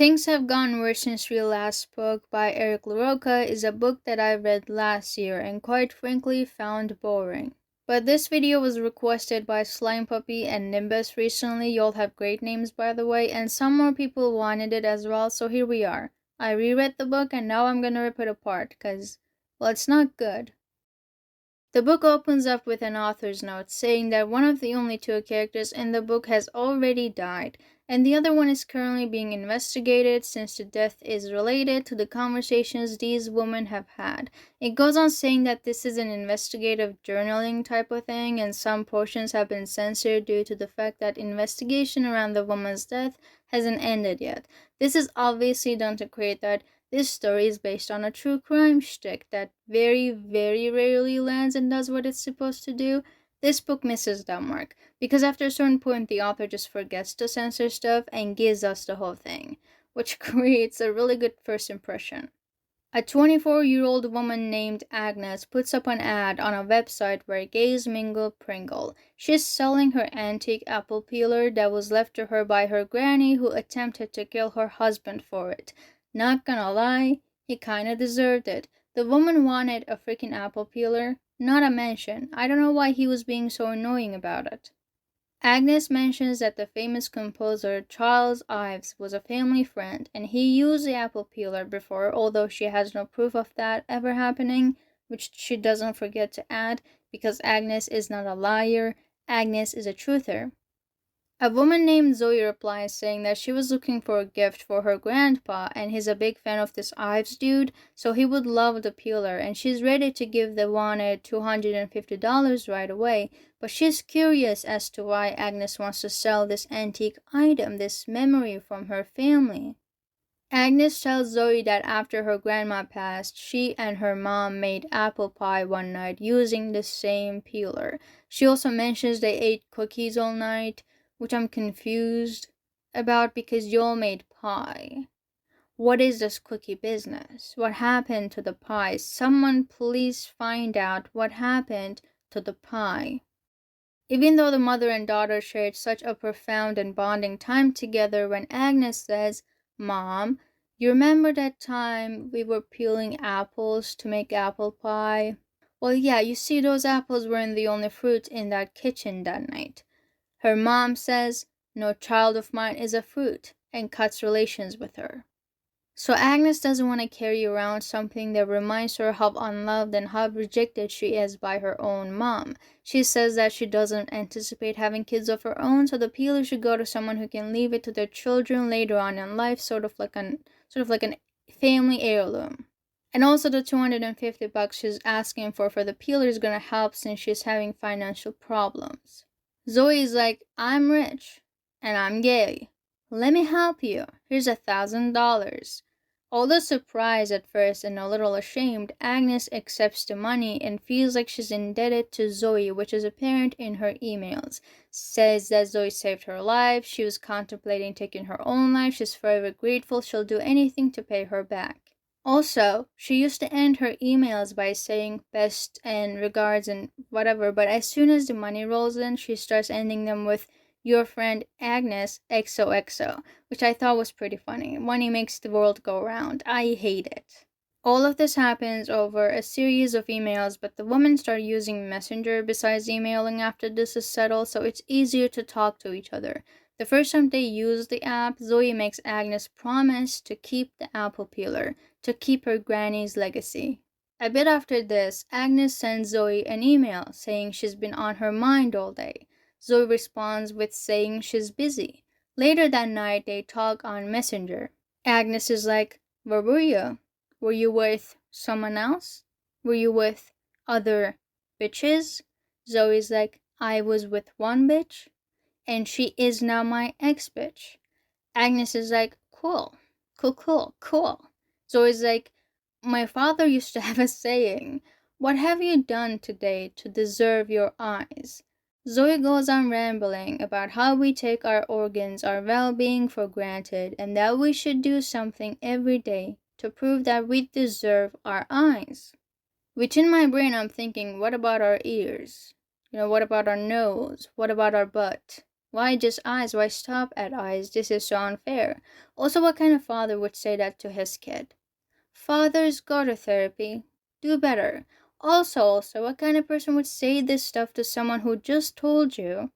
Things Have Gone Worse Since We Last Spoke by Eric LaRocca is a book that I read last year and quite frankly found boring. But this video was requested by Slime Puppy and Nimbus recently. Y'all have great names, by the way, and some more people wanted it as well, so here we are. I reread the book and now I'm gonna rip it apart because, well, it's not good. The book opens up with an author's note saying that one of the only two characters in the book has already died, and the other one is currently being investigated since the death is related to the conversations these women have had. It goes on saying that this is an investigative journaling type of thing, and some portions have been censored due to the fact that investigation around the woman's death hasn't ended yet. This is obviously done to create that this story is based on a true crime shtick that very, very rarely lands and does what it's supposed to do. This book misses that mark, because after a certain point the author just forgets to censor stuff and gives us the whole thing, which creates a really good first impression. A 24-year-old woman named Agnes puts up an ad on a website where gays mingle Pringle. She's selling her antique apple peeler that was left to her by her granny who attempted to kill her husband for it. Not gonna lie, he kinda deserved it. The woman wanted a freaking apple peeler, not a mansion. I don't know why he was being so annoying about it. Agnes mentions that the famous composer Charles Ives was a family friend and he used the apple peeler before, although she has no proof of that ever happening, which she doesn't forget to add because Agnes is not a liar, Agnes is a truther. A woman named Zoe replies saying that she was looking for a gift for her grandpa and he's a big fan of this Ives dude, so he would love the peeler, and she's ready to give the wanted $250 right away, but she's curious as to why Agnes wants to sell this antique item, this memory from her family. Agnes tells Zoe that after her grandma passed, she and her mom made apple pie one night using the same peeler. She also mentions they ate cookies all night, which I'm confused about because y'all made pie. What is this cookie business? What happened to the pie? Someone please find out what happened to the pie. Even though the mother and daughter shared such a profound and bonding time together, when Agnes says, "Mom, you remember that time we were peeling apples to make apple pie?" Well, yeah, you see, those apples weren't the only fruit in that kitchen that night. Her mom says, "No child of mine is a fruit," and cuts relations with her. So Agnes doesn't want to carry around something that reminds her how unloved and how rejected she is by her own mom. She says that she doesn't anticipate having kids of her own, so the peeler should go to someone who can leave it to their children later on in life, sort of like an family heirloom. And also the $250 she's asking for the peeler is gonna help since she's having financial problems. Zoe's like, "I'm rich, and I'm gay. Let me help you. Here's $1,000. Although surprised at first and a little ashamed, Agnes accepts the money and feels like she's indebted to Zoe, which is apparent in her emails. Says that Zoe saved her life, she was contemplating taking her own life, she's forever grateful, she'll do anything to pay her back. Also, she used to end her emails by saying best and regards and whatever, but as soon as the money rolls in, she starts ending them with "your friend Agnes XOXO," which I thought was pretty funny. Money makes the world go round. I hate it. All of this happens over a series of emails, but the women start using Messenger besides emailing after this is settled, so it's easier to talk to each other. The first time they use the app, Zoe makes Agnes promise to keep the apple peeler, to keep her granny's legacy. A bit after this, Agnes sends Zoe an email saying she's been on her mind all day. Zoe responds with saying she's busy. Later that night, they talk on Messenger. Agnes is like, "Where were you? Were you with someone else? Were you with other bitches?" Zoe's like, "I was with one bitch, and she is now my ex-bitch." Agnes is like, "Cool. Cool. Zoe's like, "My father used to have a saying, 'What have you done today to deserve your eyes?'" Zoe goes on rambling about how we take our organs, our well-being for granted, and that we should do something every day to prove that we deserve our eyes. Within my brain, I'm thinking, what about our ears? What about our nose? What about our butt? Why just eyes? Why stop at eyes? This is so unfair. Also, what kind of father would say that to his kid? Fathers, go to therapy. Do better. Also, what kind of person would say this stuff to someone who just told you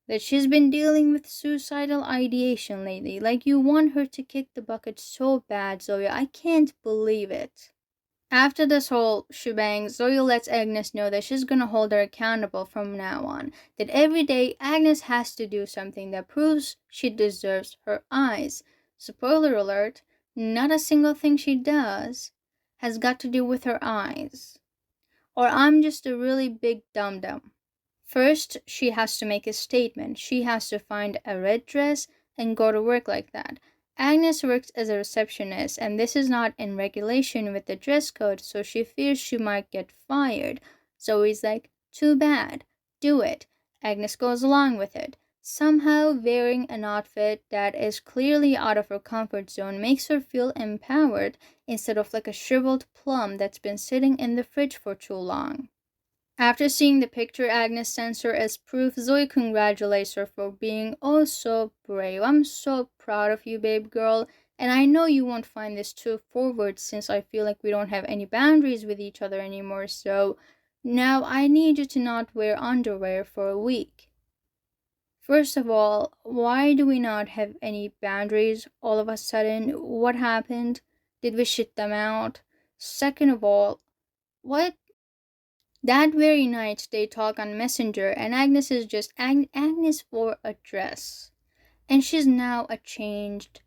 that she's been dealing with suicidal ideation lately? Like, you want her to kick the bucket so bad, Zoe. I can't believe it. After this whole shebang, Zoe lets Agnes know that she's gonna hold her accountable from now on. That every day, Agnes has to do something that proves she deserves her eyes. Spoiler alert, not a single thing she does has got to do with her eyes. Or I'm just a really big dum-dum. First, she has to make a statement. She has to find a red dress and go to work like that. Agnes works as a receptionist, and this is not in regulation with the dress code, so she fears she might get fired. Zoe's like, too bad. Do it. Agnes goes along with it. Somehow, wearing an outfit that is clearly out of her comfort zone makes her feel empowered instead of like a shriveled plum that's been sitting in the fridge for too long. After seeing the picture Agnes sends her as proof, Zoe congratulates her for being oh so brave. I'm so proud of you, babe girl. And I know you won't find this too forward since I feel like we don't have any boundaries with each other anymore. So now I need you to not wear underwear for a week. First of all, why do we not have any boundaries all of a sudden? What happened? Did we shit them out? Second of all, what? That very night they talk on Messenger and Agnes is just Agnes wore a dress. And she's now a changed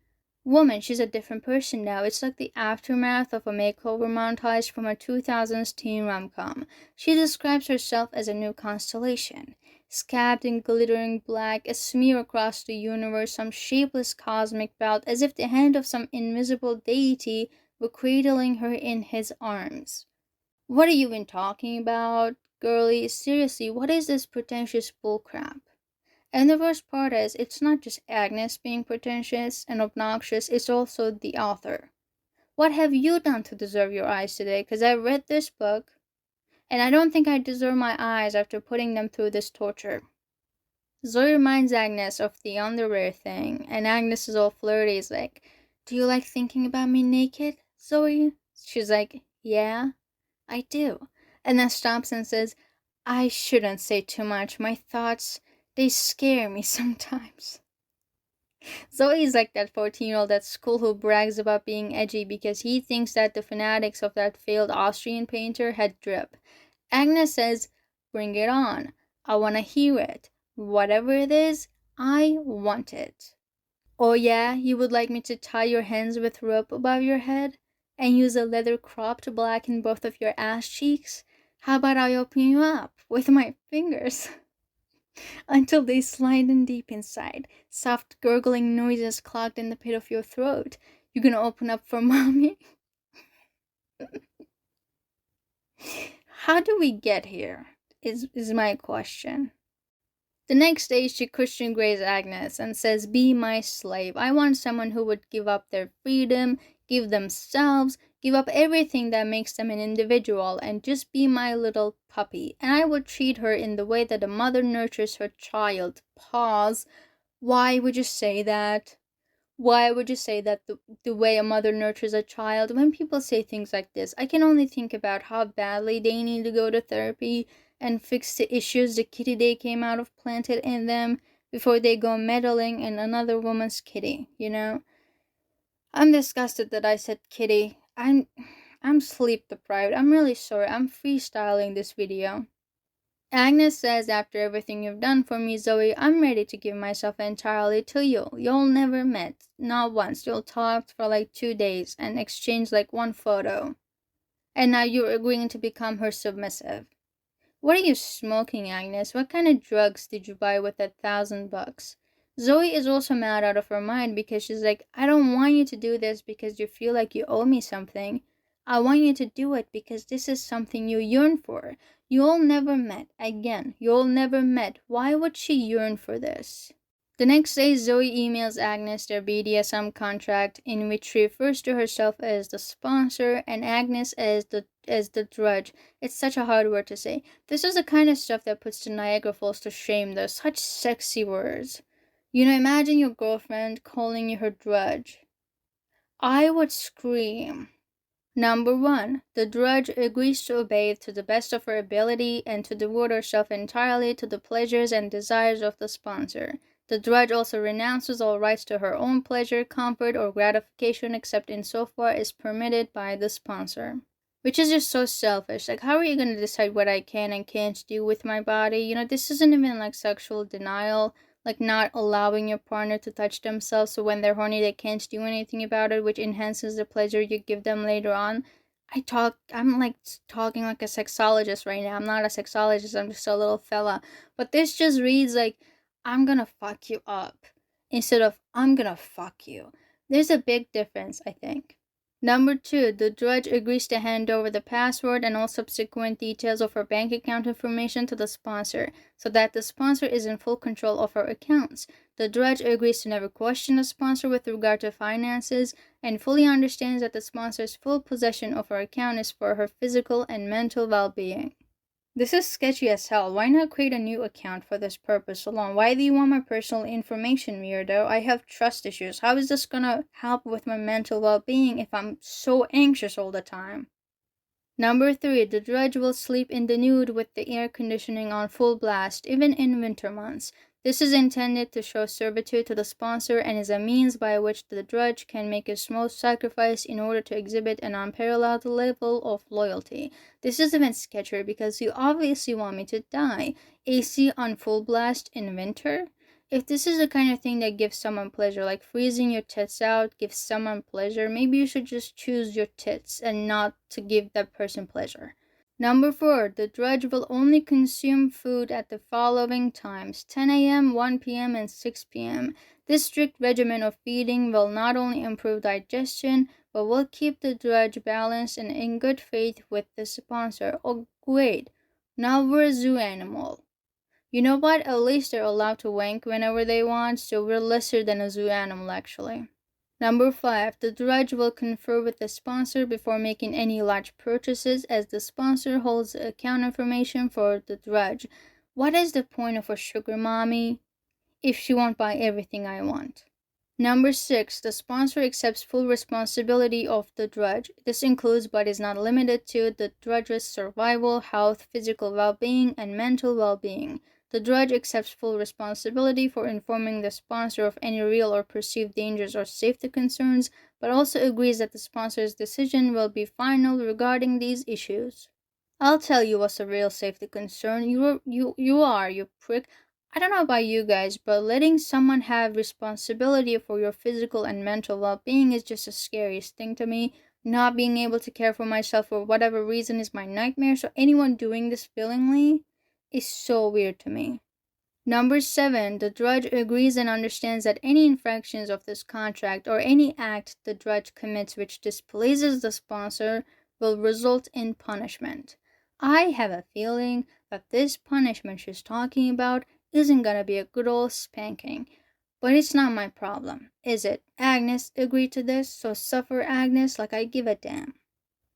woman. She's a different person now. It's like the aftermath of a makeover montage from a 2000s teen rom-com. She describes herself as a new constellation. Scabbed in glittering black, a smear across the universe, some shapeless cosmic belt, as if the hand of some invisible deity were cradling her in his arms. What are you even talking about, girlie? Seriously, what is this pretentious bullcrap? And the worst part is, it's not just Agnes being pretentious and obnoxious, it's also the author. What have you done to deserve your eyes today? Because I read this book, and I don't think I deserve my eyes after putting them through this torture. Zoe reminds Agnes of the underwear thing, and Agnes is all flirty. Is like, do you like thinking about me naked, Zoe? She's like, yeah. I do. And then stops and says, I shouldn't say too much. My thoughts, they scare me sometimes. Zoe is like that 14-year-old at school who brags about being edgy because he thinks that the fanatics of that failed Austrian painter had drip. Agnes says, bring it on. I want to hear it. Whatever it is, I want it. Oh yeah, you would like me to tie your hands with rope above your head? And use a leather crop to blacken both of your ass cheeks? How about I open you up with my fingers until they slide in deep inside, soft gurgling noises clogged in the pit of your throat? You gonna open up for mommy? How do we get here? Is my question. The next day, she Christian Grey's Agnes and says, be my slave. I want someone who would give up their freedom, give themselves, give up everything that makes them an individual, and just be my little puppy. And I would treat her in the way that a mother nurtures her child. Pause. Why would you say that? Why would you say that the way a mother nurtures a child? When people say things like this, I can only think about how badly they need to go to therapy and fix the issues the kitty they came out of planted in them before they go meddling in another woman's kitty, you know? I'm disgusted that I said kitty. I'm sleep deprived. I'm really sorry. I'm freestyling this video. Agnes says, after everything you've done for me, Zoe, I'm ready to give myself entirely to you. You'll never met, not once. You'll talk for like 2 days and exchange like one photo. And now you're agreeing to become her submissive. What are you smoking, Agnes? What kind of drugs did you buy with that $1,000? Zoe is also mad out of her mind because she's like, I don't want you to do this because you feel like you owe me something. I want you to do it because this is something you yearn for. You'll never met. Again, you'll never met. Why would she yearn for this? The next day, Zoe emails Agnes their BDSM contract, in which she refers to herself as the sponsor and Agnes as the drudge. It's such a hard word to say. This is the kind of stuff that puts the Niagara Falls to shame, though. Such sexy words. Imagine your girlfriend calling you her drudge. I would scream. Number 1. The drudge agrees to obey to the best of her ability and to devote herself entirely to the pleasures and desires of the sponsor. The drudge also renounces all rights to her own pleasure, comfort, or gratification except insofar as permitted by the sponsor. Which is just so selfish. Like, how are you going to decide what I can and can't do with my body? This isn't even like sexual denial, like not allowing your partner to touch themselves so when they're horny they can't do anything about it, which enhances the pleasure you give them later on. I'm like talking like a sexologist right now. I'm not a sexologist, I'm just a little fella. But this just reads like, I'm gonna fuck you up, instead of I'm gonna fuck you. There's a big difference, I think. Number 2, the drudge agrees to hand over the password and all subsequent details of her bank account information to the sponsor, so that the sponsor is in full control of her accounts. The drudge agrees to never question the sponsor with regard to finances and fully understands that the sponsor's full possession of her account is for her physical and mental well-being. This is sketchy as hell. Why not create a new account for this purpose alone? Why do you want my personal information, weirdo? I have trust issues. How is this gonna help with my mental well-being if I'm so anxious all the time? Number 3, the drudge will sleep in the nude with the air conditioning on full blast, even in winter months. This is intended to show servitude to the sponsor and is a means by which the drudge can make a small sacrifice in order to exhibit an unparalleled level of loyalty. This is even sketchier because you obviously want me to die. AC on full blast in winter? If this is the kind of thing that gives someone pleasure, like freezing your tits out gives someone pleasure, maybe you should just choose your tits and not to give that person pleasure. Number 4, the drudge will only consume food at the following times: 10 a.m., 1 p.m., and 6 p.m. This strict regimen of feeding will not only improve digestion, but will keep the drudge balanced and in good faith with the sponsor. Oh, great. Now we're a zoo animal. You know what? At least they're allowed to wank whenever they want, so we're lesser than a zoo animal, actually. Number 5, the drudge will confer with the sponsor before making any large purchases, as the sponsor holds the account information for the drudge. What is the point of a sugar mommy if she won't buy everything I want? Number 6, the sponsor accepts full responsibility of the drudge. This includes, but is not limited to, the drudge's survival, health, physical well-being, and mental well-being. The drudge accepts full responsibility for informing the sponsor of any real or perceived dangers or safety concerns, but also agrees that the sponsor's decision will be final regarding these issues. I'll tell you what's a real safety concern. You prick. I don't know about you guys, but letting someone have responsibility for your physical and mental well-being is just the scariest thing to me. Not being able to care for myself for whatever reason is my nightmare, so anyone doing this willingly is so weird to me. Number 7, the drudge agrees and understands that any infractions of this contract or any act the drudge commits which displeases the sponsor will result in punishment. I have a feeling that this punishment she's talking about isn't gonna be a good old spanking. But it's not my problem, is it? Agnes agreed to this, so suffer Agnes like I give a damn.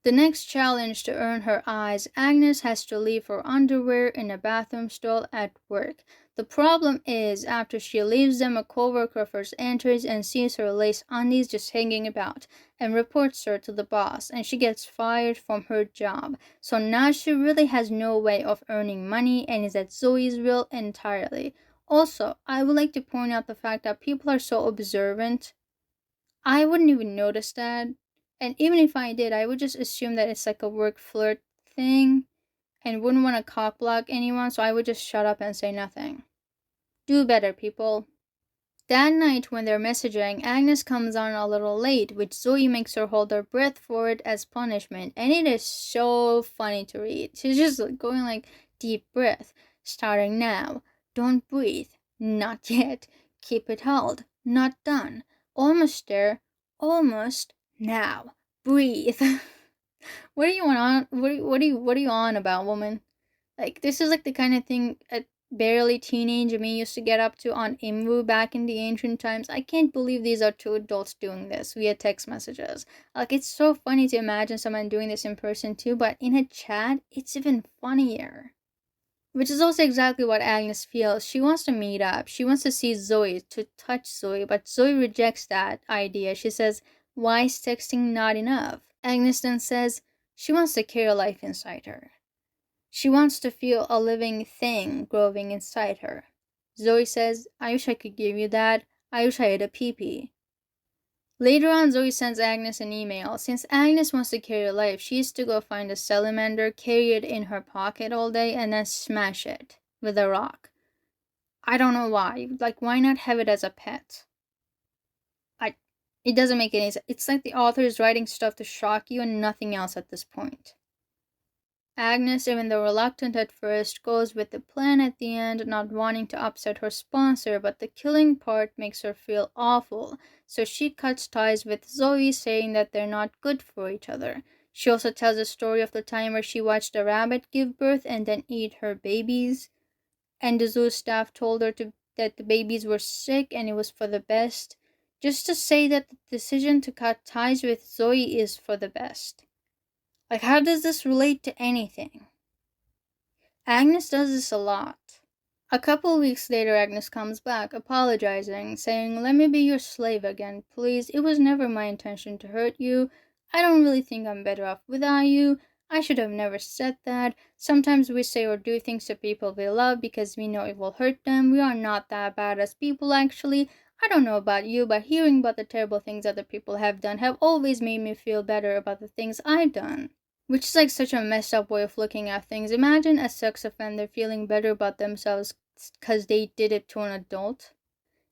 The next challenge to earn her eyes, Agnes has to leave her underwear in a bathroom stall at work. The problem is, after she leaves them, a coworker first enters and sees her lace undies just hanging about, and reports her to the boss, and she gets fired from her job. So now she really has no way of earning money and is at Zoe's will entirely. Also, I would like to point out the fact that people are so observant. I wouldn't even notice that. And even if I did, I would just assume that it's like a work flirt thing and wouldn't want to cockblock anyone, so I would just shut up and say nothing. Do better, people. That night, when they're messaging, Agnes comes on a little late, which Zoe makes her hold her breath for it as punishment, and it is so funny to read. She's just going like, deep breath, starting now, don't breathe, not yet, keep it held, not done, almost there, almost, now, breathe. What are you on? What are you on about, woman? Like, this is like the kind of thing a barely teenage me used to get up to on Imvu back in the ancient times. I can't believe these are two adults doing this via text messages. Like, it's so funny to imagine someone doing this in person too, but in a chat, it's even funnier. Which is also exactly what Agnes feels. She wants to meet up. She wants to see Zoe, to touch Zoe, but Zoe rejects that idea. She says, why is texting not enough? Agnes then says she wants to carry life inside her. She wants to feel a living thing growing inside her. Zoe says, I wish I could give you that. I wish I had a pee-pee. Later on, Zoe sends Agnes an email. Since Agnes wants to carry life, she has to go find a salamander, carry it in her pocket all day, and then smash it with a rock. I don't know why. Like, why not have it as a pet? It doesn't make any sense. It's like the author is writing stuff to shock you and nothing else at this point. Agnes, even though reluctant at first, goes with the plan at the end, not wanting to upset her sponsor, but the killing part makes her feel awful, so she cuts ties with Zoe, saying that they're not good for each other. She also tells a story of the time where she watched a rabbit give birth and then eat her babies, and the zoo staff told her that the babies were sick and it was for the best, just to say that the decision to cut ties with Zoe is for the best. Like, how does this relate to anything? Agnes does this a lot. A couple weeks later, Agnes comes back, apologizing, saying, let me be your slave again, please. It was never my intention to hurt you. I don't really think I'm better off without you. I should have never said that. Sometimes we say or do things to people we love because we know it will hurt them. We are not that bad as people, actually. I don't know about you, but hearing about the terrible things other people have done have always made me feel better about the things I've done. Which is like such a messed up way of looking at things. Imagine a sex offender feeling better about themselves because they did it to an adult.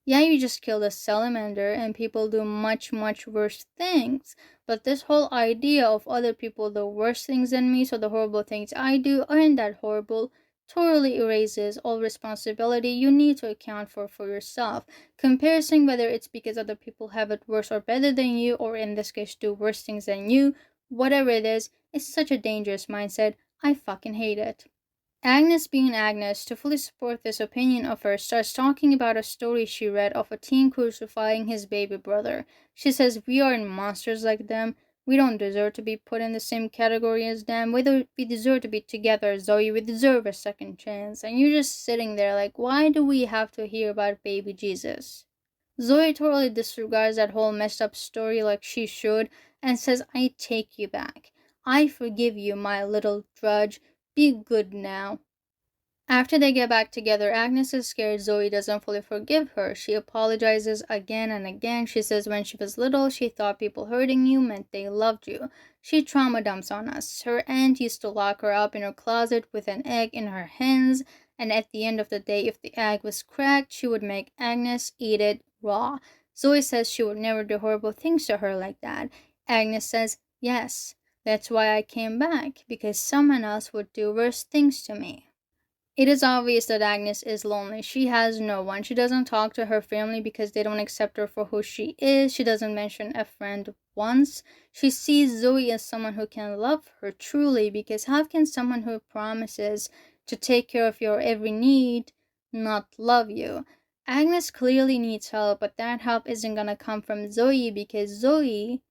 Yeah, you just killed a salamander and people do much, much worse things. But this whole idea of other people do worse things than me, so the horrible things I do aren't that horrible, totally erases all responsibility you need to account for yourself. Comparison, whether it's because other people have it worse or better than you, or in this case do worse things than you, whatever it is such a dangerous mindset. I fucking hate it. Agnes, being Agnes, to fully support this opinion of hers, starts talking about a story she read of a teen crucifying his baby brother. She says, we aren't monsters like them. We don't deserve to be put in the same category as them. We deserve to be together, Zoe. We deserve a second chance. And you're just sitting there like, why do we have to hear about baby Jesus? Zoe totally disregards that whole messed up story like she should and says, I take you back. I forgive you, my little drudge. Be good now. After they get back together, Agnes is scared Zoe doesn't fully forgive her. She apologizes again and again. She says when she was little, she thought people hurting you meant they loved you. She trauma dumps on us. Her aunt used to lock her up in her closet with an egg in her hands, and at the end of the day, if the egg was cracked, she would make Agnes eat it raw. Zoe says she would never do horrible things to her like that. Agnes says, yes, that's why I came back, because someone else would do worse things to me. It is obvious that Agnes is lonely. She has no one. She doesn't talk to her family because they don't accept her for who she is. She doesn't mention a friend once. She sees Zoe as someone who can love her truly, because how can someone who promises to take care of your every need not love you? Agnes clearly needs help, but that help isn't gonna come from Zoe because Zoe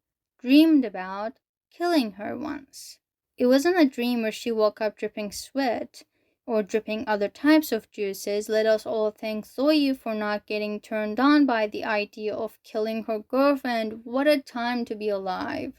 dreamed about killing her once. It wasn't a dream where she woke up dripping sweat or dripping other types of juices. Let us all thank Zoe for not getting turned on by the idea of killing her girlfriend. What a time to be alive.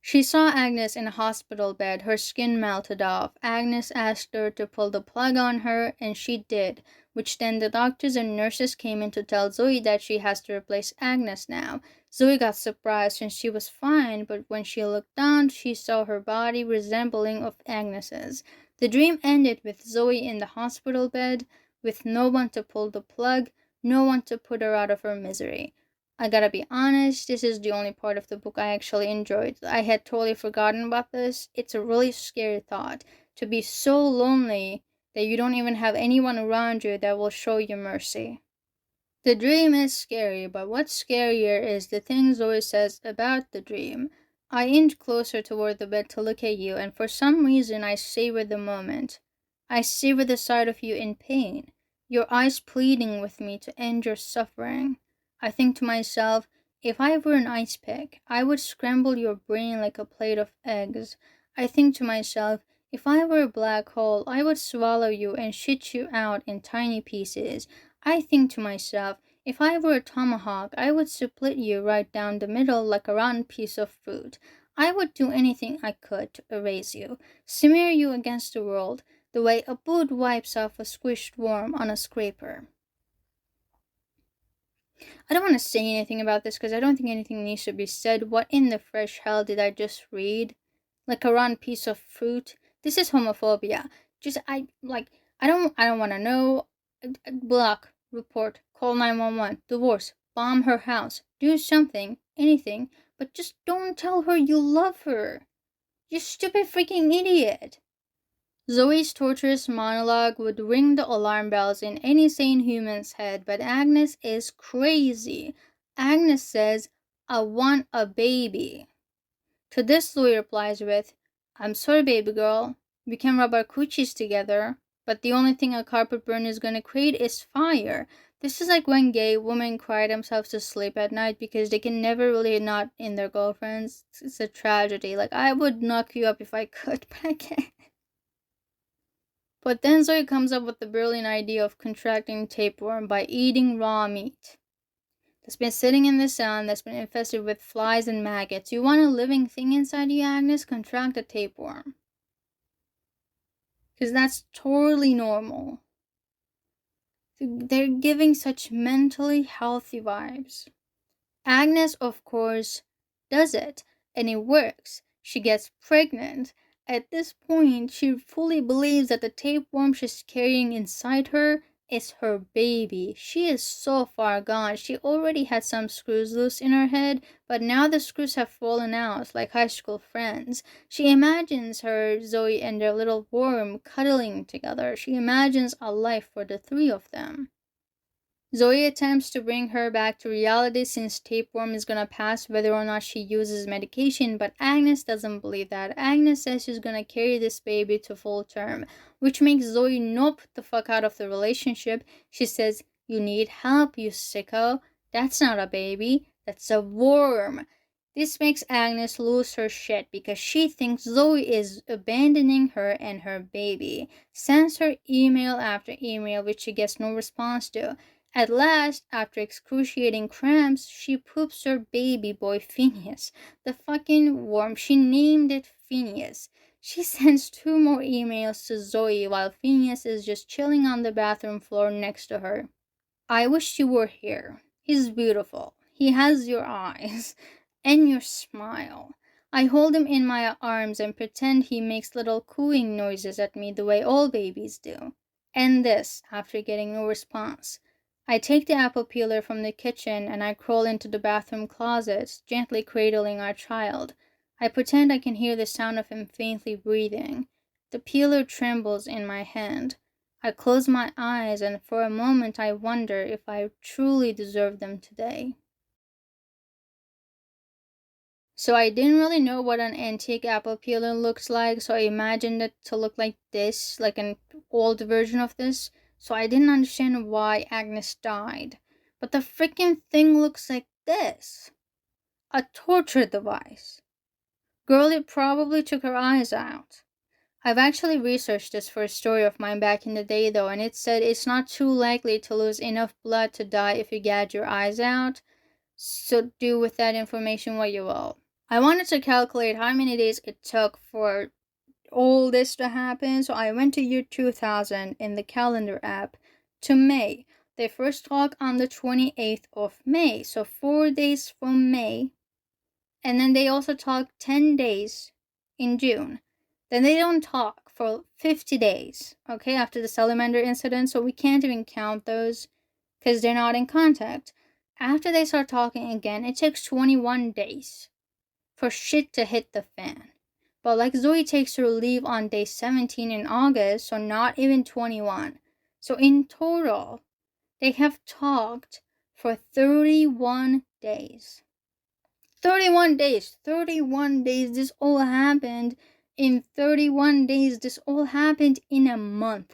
She saw Agnes in a hospital bed, her skin melted off. Agnes asked her to pull the plug on her, and she did, which then the doctors and nurses came in to tell Zoe that she has to replace Agnes now. Zoe got surprised since she was fine, but when she looked down, she saw her body resembling of Agnes's. The dream ended with Zoe in the hospital bed, with no one to pull the plug, no one to put her out of her misery. I gotta be honest, this is the only part of the book I actually enjoyed. I had totally forgotten about this. It's a really scary thought, to be so lonely that you don't even have anyone around you that will show you mercy. The dream is scary, but what's scarier is the thing Zoe says about the dream. I inch closer toward the bed to look at you, and for some reason I savor the moment. I savor the sight of you in pain, your eyes pleading with me to end your suffering. I think to myself, if I were an ice pick, I would scramble your brain like a plate of eggs. I think to myself, If I were a black hole, I would swallow you and shit you out in tiny pieces. I think to myself, if I were a tomahawk, I would split you right down the middle like a rotten piece of fruit. I would do anything I could to erase you, smear you against the world, the way a boot wipes off a squished worm on a scraper. I don't want to say anything about this because I don't think anything needs to be said. What in the fresh hell did I just read? Like a rotten piece of fruit? This is homophobia. I don't want to know. Block, report, call 911, divorce, bomb her house, do something, anything, but just don't tell her you love her. You stupid freaking idiot. Zoe's torturous monologue would ring the alarm bells in any sane human's head, but Agnes is crazy. Agnes says, I want a baby. To this, Zoe replies with, I'm sorry, baby girl. We can rub our coochies together, but the only thing a carpet burn is gonna create is fire. This is like when gay women cry themselves to sleep at night because they can never really not in their girlfriends. It's a tragedy. Like, I would knock you up if I could, but I can't. But then Zoe comes up with the brilliant idea of contracting tapeworm by eating raw meat that's been sitting in the sun, that's been infested with flies and maggots. You want a living thing inside you, Agnes? Contract a tapeworm. Because that's totally normal. They're giving such mentally healthy vibes. Agnes, of course, does it, and it works. She gets pregnant. At this point, she fully believes that the tapeworm she's carrying inside her is her baby. She is so far gone. She already had some screws loose in her head, but now the screws have fallen out like high school friends. She imagines her, Zoe, and their little worm cuddling together. She imagines a life for the three of them. Zoe attempts to bring her back to reality since tapeworm is gonna pass whether or not she uses medication, but Agnes doesn't believe that. Agnes says she's gonna carry this baby to full term, which makes Zoe nope the fuck out of the relationship. She says, you need help, you sicko. That's not a baby, that's a worm. This makes Agnes lose her shit because she thinks Zoe is abandoning her and her baby. Sends her email after email which she gets no response to. At last, after excruciating cramps, she poops her baby boy Phineas. The fucking worm, she named it Phineas. She sends 2 more emails to Zoe while Phineas is just chilling on the bathroom floor next to her. I wish you were here. He's beautiful. He has your eyes. And your smile. I hold him in my arms and pretend he makes little cooing noises at me the way all babies do. And this, after getting no response. I take the apple peeler from the kitchen and I crawl into the bathroom closet, gently cradling our child. I pretend I can hear the sound of him faintly breathing. The peeler trembles in my hand. I close my eyes and for a moment I wonder if I truly deserve them today. So I didn't really know what an antique apple peeler looks like, so I imagined it to look like this, like an old version of this. So I didn't understand why Agnes died. But the freaking thing looks like this. A torture device. Girlie probably took her eyes out. I've actually researched this for a story of mine back in the day though, and it said it's not too likely to lose enough blood to die if you gouge your eyes out. So do with that information what you will. I wanted to calculate how many days it took for all this to happen, so I went to year 2000 in the calendar app to May. They first talk on the 28th of May, so 4 days from May. And then they also talk 10 days in June. Then they don't talk for 50 days, okay, after the salamander incident, so we can't even count those because they're not in contact. After they start talking again, it takes 21 days for shit to hit the fan. But like Zoe takes her leave on day 17 in August, so not even 21. So in total, they have talked for 31 days. 31 days. 31 days. This all happened in 31 days. This all happened in a month.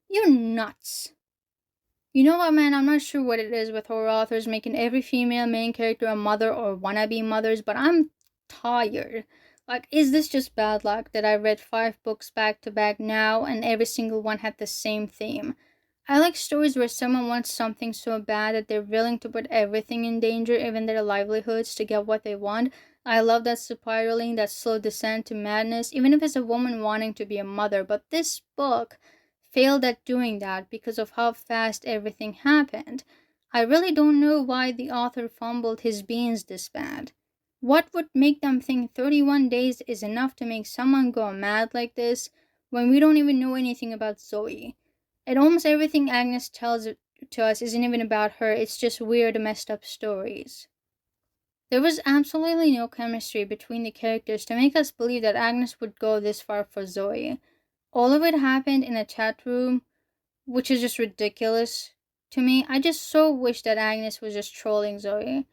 You're nuts. You know what, man? I'm not sure what it is with horror authors making every female main character a mother or wannabe mothers, but I'm tired. Like, is this just bad luck that I read 5 books back to back now and every single one had the same theme? I like stories where someone wants something so bad that they're willing to put everything in danger, even their livelihoods, to get what they want. I love that spiraling, that slow descent to madness, even if it's a woman wanting to be a mother. But this book failed at doing that because of how fast everything happened. I really don't know why the author fumbled his beans this bad. What would make them think 31 days is enough to make someone go mad like this when we don't even know anything about Zoe? And almost everything Agnes tells to us isn't even about her, it's just weird, messed up stories. There was absolutely no chemistry between the characters to make us believe that Agnes would go this far for Zoe. All of it happened in a chat room, which is just ridiculous to me. I just so wish that Agnes was just trolling Zoe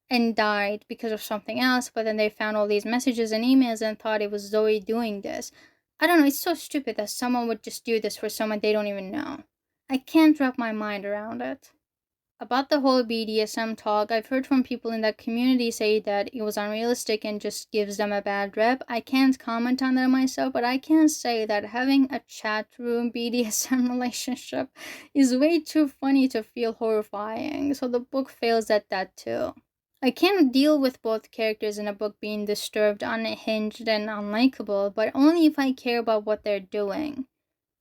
and died because of something else, but then they found all these messages and emails and thought it was Zoe doing this. I don't know, it's so stupid that someone would just do this for someone they don't even know. I can't wrap my mind around it. About the whole BDSM talk, I've heard from people in that community say that it was unrealistic and just gives them a bad rep. I can't comment on that myself, but I can say that having a chat room BDSM relationship is way too funny to feel horrifying, so the book fails at that too. I can't deal with both characters in a book being disturbed, unhinged, and unlikable, but only if I care about what they're doing.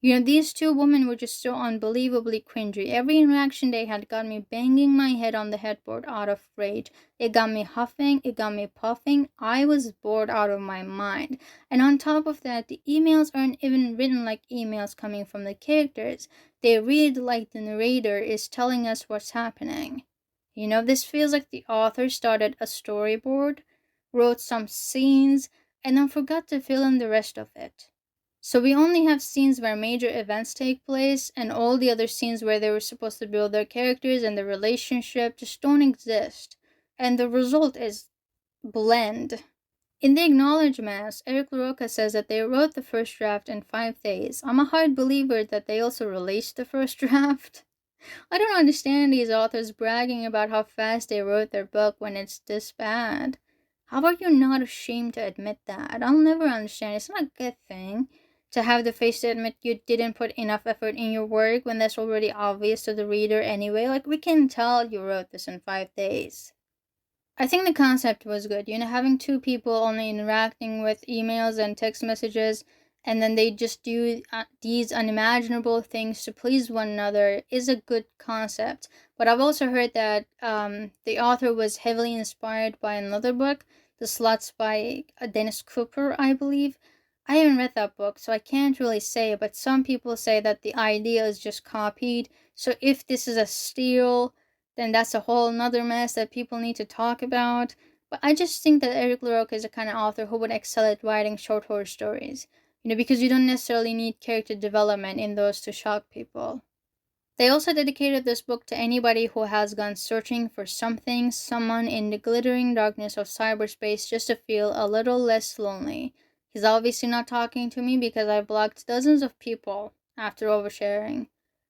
These two women were just so unbelievably cringy. Every interaction they had got me banging my head on the headboard out of rage. It got me huffing, it got me puffing. I was bored out of my mind. And on top of that, the emails aren't even written like emails coming from the characters. They read like the narrator is telling us what's happening. This feels like the author started a storyboard, wrote some scenes, and then forgot to fill in the rest of it. So we only have scenes where major events take place, and all the other scenes where they were supposed to build their characters and their relationship just don't exist. And the result is blend. In the acknowledgements, Eric LaRocca says that they wrote the first draft in 5 days. I'm a hard believer that they also released the first draft. I don't understand these authors bragging about how fast they wrote their book when it's this bad. How are you not ashamed to admit that? I'll never understand. It's not a good thing to have the face to admit you didn't put enough effort in your work when that's already obvious to the reader anyway. Like, we can tell you wrote this in 5 days. I think the concept was good. Having two people only interacting with emails and text messages, and then they just do these unimaginable things to please one another is a good concept. But I've also heard that the author was heavily inspired by another book, The Sluts by Dennis Cooper, I believe. I haven't read that book, so I can't really say, but some people say that the idea is just copied. So if this is a steal, then that's a whole nother mess that people need to talk about. But I just think that Eric LaRocca is the kind of author who would excel at writing short horror stories. Because you don't necessarily need character development in those to shock people. They also dedicated this book to anybody who has gone searching for something, someone in the glittering darkness of cyberspace just to feel a little less lonely. He's obviously not talking to me because I blocked dozens of people after oversharing.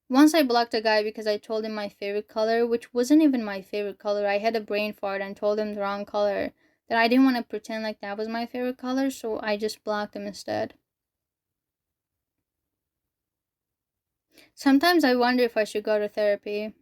Once I blocked a guy because I told him my favorite color, which wasn't even my favorite color. I had a brain fart and told him the wrong color. That I didn't want to pretend like that was my favorite color, so I just blocked him instead. Sometimes I wonder if I should go to therapy.